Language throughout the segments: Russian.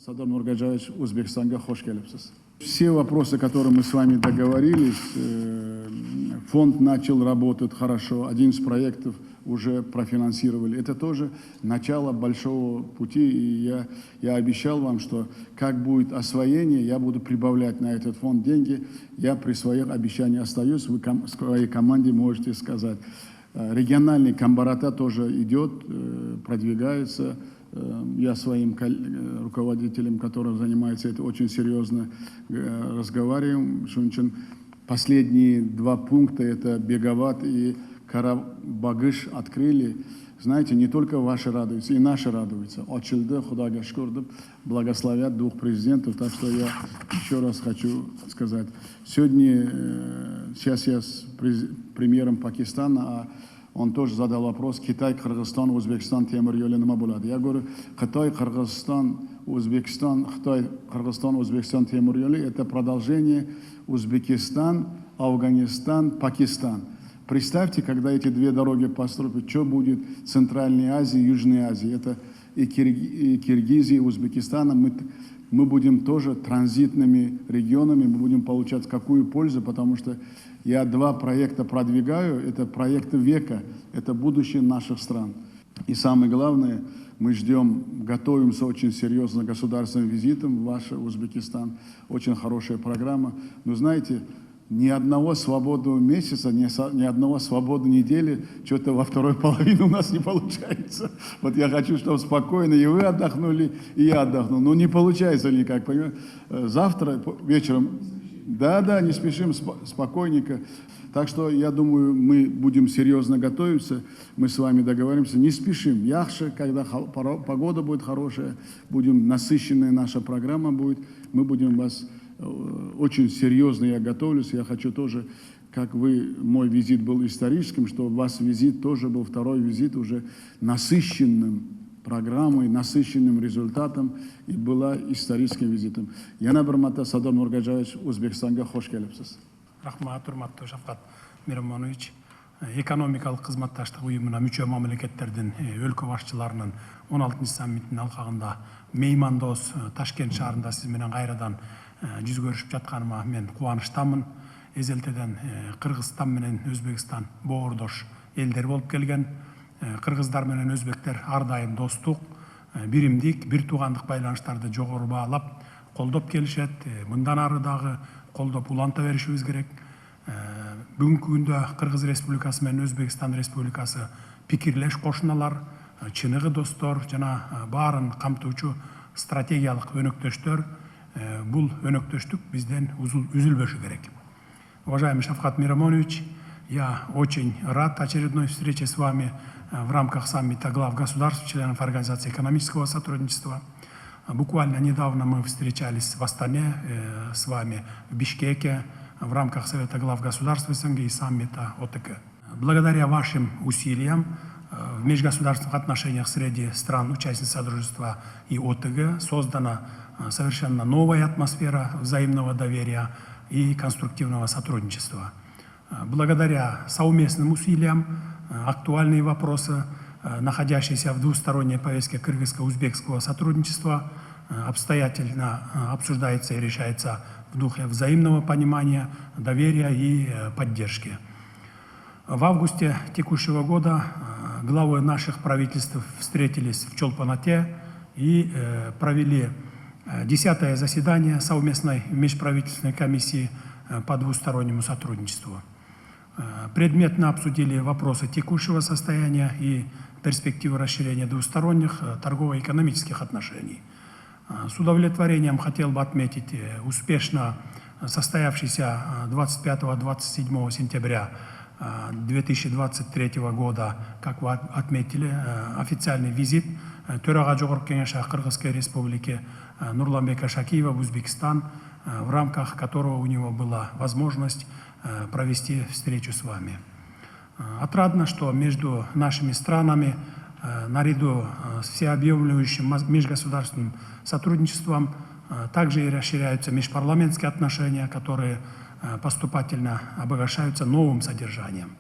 Садыр Нургаджаевич, Узбекистанга хош келипсиз. Все вопросы, которые мы с вами договорились, фонд начал работать хорошо, 11 проектов уже профинансировали. Это тоже начало большого пути, и я обещал вам, что как будет освоение, я буду прибавлять на этот фонд деньги. Я при своих обещаниях остаюсь, вы своей команде можете сказать. Региональный Камбарата тоже идет, продвигается. Я своим руководителем, который занимается этим, очень серьезно разговариваем. Последние 2 пункта, это Беговат и Карабагыш, открыли. Знаете, не только ваши радуются, и наши радуются. Очилды, Худага шкурды, благословят 2 президентов. Так что я еще раз хочу сказать. Сейчас я с премьером Пакистана, а он тоже задал вопрос: Китай, Кыргызстан, Узбекистан, темир yo'li nima bo'ladi? Я говорю, Китай, Кыргызстан, Узбекистан, Китай, Кыргызстан, Узбекистан, темир yo'li — это продолжение Узбекистан, Афганистан, Пакистан. Представьте, когда эти 2 дороги построят, что будет в Центральной Азии, Южной Азии. Это и Киргизия, и Узбекистан. Мы будем тоже транзитными регионами, мы будем получать какую пользу, потому что я 2 проекта продвигаю, это проекты века, это будущее наших стран. И самое главное, мы ждем, готовимся очень серьезно к государственным визитам в ваш Узбекистан. Очень хорошая программа. Но знаете, ни одного свободного месяца, ни одного свободной недели что-то во второй половине у нас не получается. Вот я хочу, чтобы спокойно и вы отдохнули, и я отдохнул. Но не получается никак, понимаете? Завтра вечером, да, не спешим, спокойненько. Так что я думаю, мы будем серьезно готовиться, мы с вами договоримся, не спешим. Яхше, когда погода будет хорошая, насыщенная наша программа будет, мы будем вас... Очень серьезно я готовлюсь. Я хочу тоже, как мой визит был историческим, что у вас визит тоже был, 2-й визит уже насыщенным программой, насыщенным результатом, и была историческим визитом. Яна bir marta Садыр Нургаджаевич, Узбекистанга хош келипсиз. Рахмат, урматтуу Шавкат Миромонович. Экономикалык кызматташтык уюмуна мүчө мамлекеттердин өлкө башчыларынын 16 саммитинин алкагында меймандос Ташкент шаарында сиз менен кайрадан жүз көрүшүп жатканыма мен кубанычтамын. Эзелтеден Кыргызстан менен Өзбекстан боордош элдер болуп келген. Кыргыздар менен өзбектер ар дайым достук, биримдик, бир туугандык байланыштарды жогору баалап, колдоп келишет. Мындан ары дагы колдоп уланта беришибиз керек. Бүгүнкү күндө Кыргыз Республикасы менен Өзбекстан Республикасы пикирлеш кошуналар, чыныгы достор жана баарын камтуучу стратегиялык өнөктөштөр. Бул өнөктөштүк бизден үзүлбөшү керек. Уважаемый Шавкат Миромонович, я очень рад очередной встрече с вами в рамках саммита глав государств, членов Организации экономического сотрудничества. Буквально недавно мы встречались в Астане с вами, в Бишкеке, в рамках Совета глав государств СНГ и саммита ОТК. Благодаря вашим усилиям в межгосударственных отношениях среди стран-участниц Содружества и ОТГ создана совершенно новая атмосфера взаимного доверия и конструктивного сотрудничества. Благодаря совместным усилиям актуальные вопросы, находящиеся в двусторонней повестке кыргызско-узбекского сотрудничества, обстоятельно обсуждается и решается в духе взаимного понимания, доверия и поддержки. В августе текущего года главы наших правительств встретились в Чолпан-Ате и провели 10-е заседание совместной межправительственной комиссии по двустороннему сотрудничеству. Предметно обсудили вопросы текущего состояния и перспективы расширения двусторонних торгово-экономических отношений. С удовлетворением хотел бы отметить успешно состоявшийся 25-27 сентября 2023 года, как вы отметили, официальный визит Төрага Жогорку Кеңеш Кыргызской Республики Нурланбека Шакиева в Узбекистан, в рамках которого у него была возможность провести встречу с вами. Отрадно, что между нашими странами, наряду с всеобъемлющим межгосударственным сотрудничеством, также и расширяются межпарламентские отношения, которые поступательно обогащаются новым содержанием.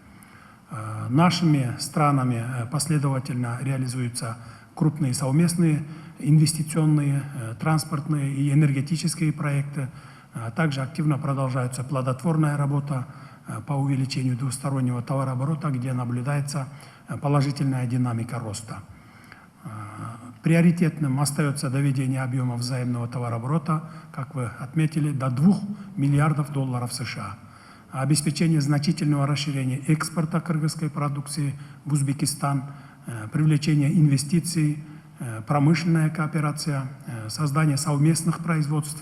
Нашими странами последовательно реализуются крупные совместные инвестиционные, транспортные и энергетические проекты. Также активно продолжается плодотворная работа по увеличению двустороннего товарооборота, где наблюдается положительная динамика роста. Приоритетным остается доведение объема взаимного товарооборота, как вы отметили, до $2 миллиардов США. Обеспечение значительного расширения экспорта кыргызской продукции в Узбекистан, привлечение инвестиций, промышленная кооперация, создание совместных производств,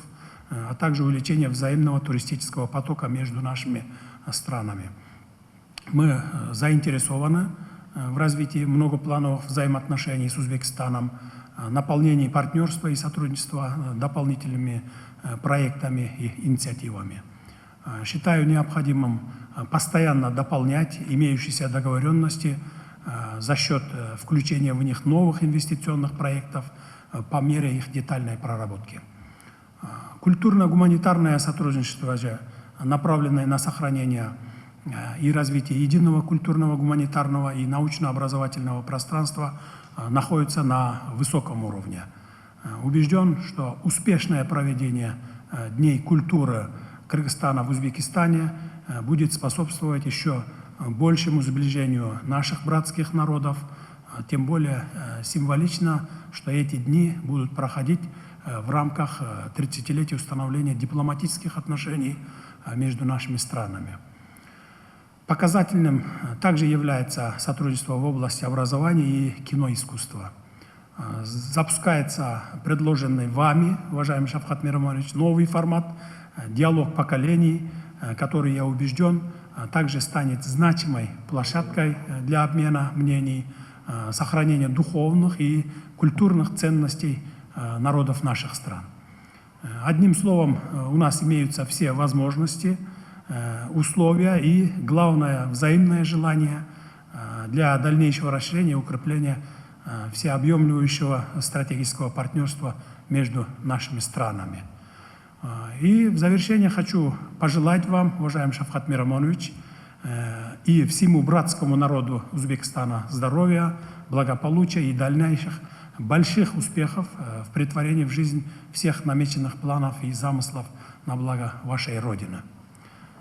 а также увеличение взаимного туристического потока между нашими странами. Мы заинтересованы в развитии многоплановых взаимоотношений с Узбекистаном, наполнении партнерства и сотрудничества дополнительными проектами и инициативами. Считаю необходимым постоянно дополнять имеющиеся договоренности за счет включения в них новых инвестиционных проектов по мере их детальной проработки. Культурно-гуманитарное сотрудничество же, направленное на сохранение и развитие единого культурного, гуманитарного и научно-образовательного пространства, находится на высоком уровне. Убежден, что успешное проведение Дней культуры Кыргызстана в Узбекистане будет способствовать еще большему сближению наших братских народов, тем более символично, что эти дни будут проходить в рамках 30-летия установления дипломатических отношений между нашими странами. Показательным также является сотрудничество в области образования и киноискусства. Запускается предложенный вами, уважаемый Шавкат Миромонович, новый формат «Диалог поколений», который, я убежден, также станет значимой площадкой для обмена мнений, сохранения духовных и культурных ценностей народов наших стран. Одним словом, у нас имеются все возможности, условия и, главное, взаимное желание для дальнейшего расширения и укрепления всеобъемлющего стратегического партнерства между нашими странами. И в завершение хочу пожелать вам, уважаемый Шавкат Миромонович, и всему братскому народу Узбекистана здоровья, благополучия и дальнейших больших успехов в претворении в жизнь всех намеченных планов и замыслов на благо вашей Родины.